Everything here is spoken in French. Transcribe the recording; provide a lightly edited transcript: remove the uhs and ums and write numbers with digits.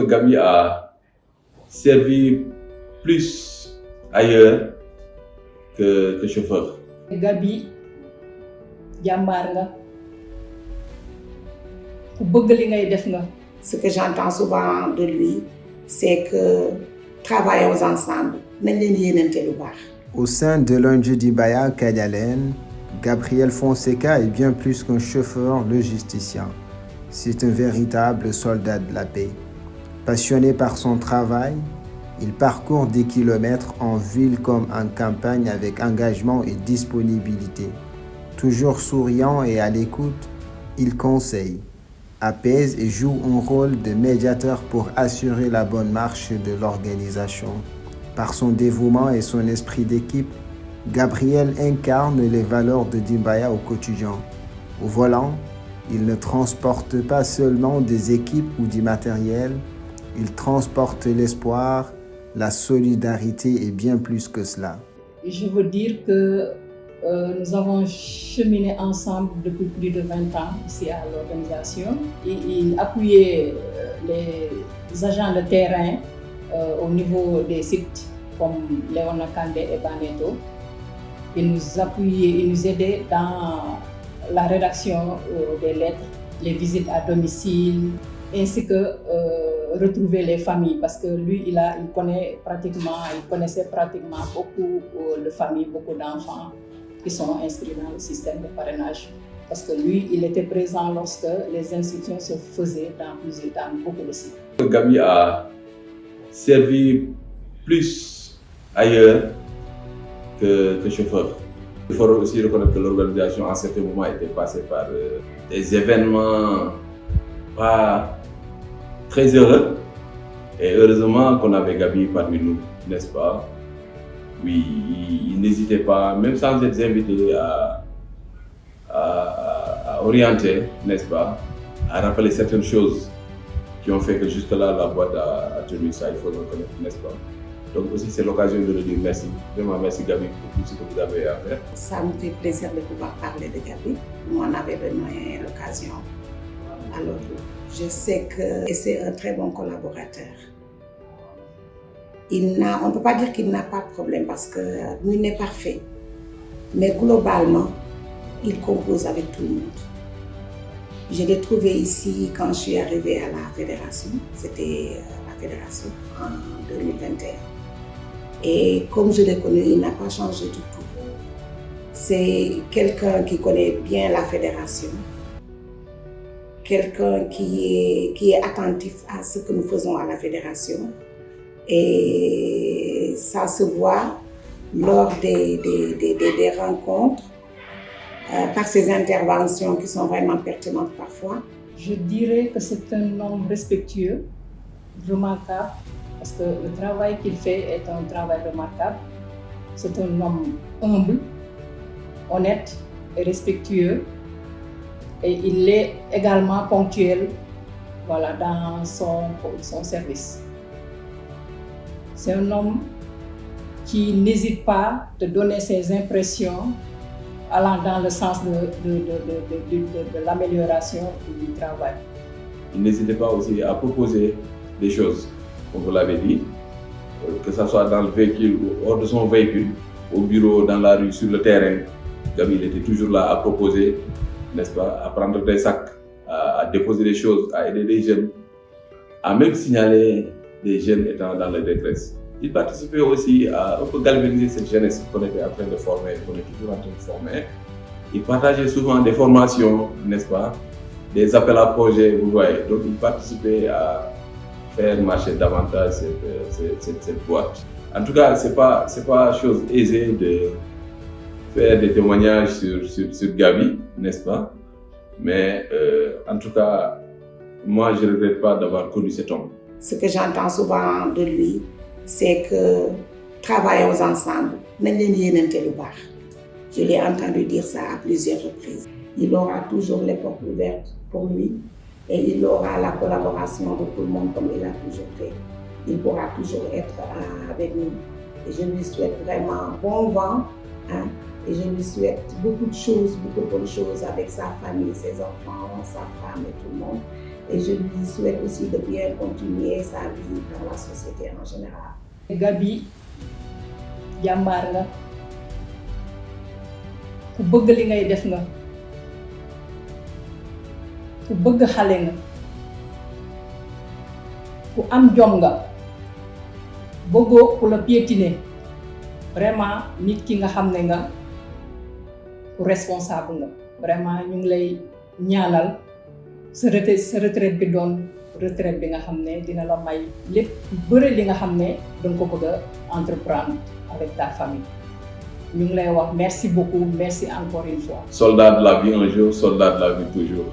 Gaby a servi plus ailleurs que chauffeur. Gaby jàmbaar nga ku bëgg li ngay def nga. Ce que j'entends souvent de lui, c'est que travaillons ensemble, nañ leen yéenante lu baax. Au sein de l'ONG Dibaya Kadialène, Gabriel Fonseca est bien plus qu'un chauffeur logisticien. C'est un véritable soldat de la paix. Passionné par son travail, il parcourt des kilomètres en ville comme en campagne avec engagement et disponibilité. Toujours souriant et à l'écoute, il conseille, apaise et joue un rôle de médiateur pour assurer la bonne marche de l'organisation. Par son dévouement et son esprit d'équipe, Gabriel incarne les valeurs de Dibaya au quotidien. Au volant, il ne transporte pas seulement des équipes ou du matériel, il transporte l'espoir, la solidarité et bien plus que cela. Je veux dire que nous avons cheminé ensemble depuis plus de 20 ans ici à l'organisation. Il appuyait les agents de terrain au niveau des sites comme Léona Kandé et Baneto. Il nous appuyait, il nous aidait dans la rédaction des lettres, les visites à domicile, ainsi que retrouver les familles, parce que lui, il connaissait pratiquement beaucoup de familles, beaucoup d'enfants qui sont inscrits dans le système de parrainage. Parce que lui, il était présent lorsque les inscriptions se faisaient dans beaucoup de sites. Gaby a servi plus ailleurs que chauffeur. Il faut aussi reconnaître que l'organisation, à certains moments, était passée par des événements pas très heureux. Et heureusement qu'on avait Gaby parmi nous, n'est-ce pas? Oui, il n'hésitait pas, même sans être invité, à orienter, n'est-ce pas? À rappeler certaines choses qui ont fait que jusque-là, la boîte a tenu ça, il faut le reconnaître, n'est-ce pas? Donc aussi, c'est l'occasion de le dire merci. Vraiment, merci Gaby pour tout ce que vous avez à faire. Ça me fait plaisir de pouvoir parler de Gaby. Vous m'en avez donné l'occasion. Alors, je sais que c'est un très bon collaborateur. On ne peut pas dire qu'il n'a pas de problème parce que lui n'est parfait. Mais globalement, il compose avec tout le monde. Je l'ai trouvé ici quand je suis arrivée à la fédération. C'était la fédération en 2021. Et comme je l'ai connu, il n'a pas changé du tout. C'est quelqu'un qui connaît bien la fédération. Quelqu'un qui est attentif à ce que nous faisons à la fédération. Et ça se voit lors des rencontres, par ses interventions qui sont vraiment pertinentes parfois. Je dirais que c'est un homme respectueux, remarquable, parce que le travail qu'il fait est un travail remarquable. C'est un homme humble, honnête et respectueux. Et il est également ponctuel, voilà, dans son service. C'est un homme qui n'hésite pas de donner ses impressions allant dans le sens de l'amélioration du travail. Il n'hésitait pas aussi à proposer des choses, comme vous l'avez dit, que ce soit dans le véhicule ou hors de son véhicule, au bureau, dans la rue, sur le terrain. Gaby, il était toujours là à proposer, n'est-ce pas, à prendre des sacs, à déposer des choses, à aider des jeunes, à même signaler des jeunes étant dans la détresse. Il participait aussi à un peu galvaniser cette jeunesse qu'on était en train de former, qu'on est toujours en train de former. Il partageait souvent des formations, n'est-ce pas, des appels à projets, vous voyez. Donc il participait à faire marcher davantage cette boîte. En tout cas, c'est pas chose aisée de faire des témoignages sur Gaby, n'est-ce pas? Mais en tout cas, moi je ne regrette pas d'avoir connu cet homme. Ce que j'entends souvent de lui, c'est que travaillons ensemble, nañ leen yéenante lu baax. Je l'ai entendu dire ça à plusieurs reprises. Il aura toujours les portes ouvertes pour lui et il aura la collaboration de tout le monde comme il a toujours fait. Il pourra toujours être avec nous. Et je lui souhaite vraiment bon vent, hein, et je lui souhaite beaucoup de choses, beaucoup de bonnes choses avec sa famille, ses enfants, sa femme et tout le monde. et je lui souhaite aussi de bien continuer sa vie dans la société en général. Gabi jàmbaar nga ku bëgg li ngay def nga ku bëgg xale nga ku am jom nga bëggoo ku la piétiner vraiment nit ki nga xam ne nga ku responsable nga vraiment ñu ngi lay ñaanal sa retraite bi doon retraite bi nga xam ne dina la may lépp bëri li nga xam ne danga ko bëgg a entreprendre avec ta famille ñu ngi lay wax merci beaucoup merci encore une fois. Soldat de la vie un jour, soldat de la vie toujours.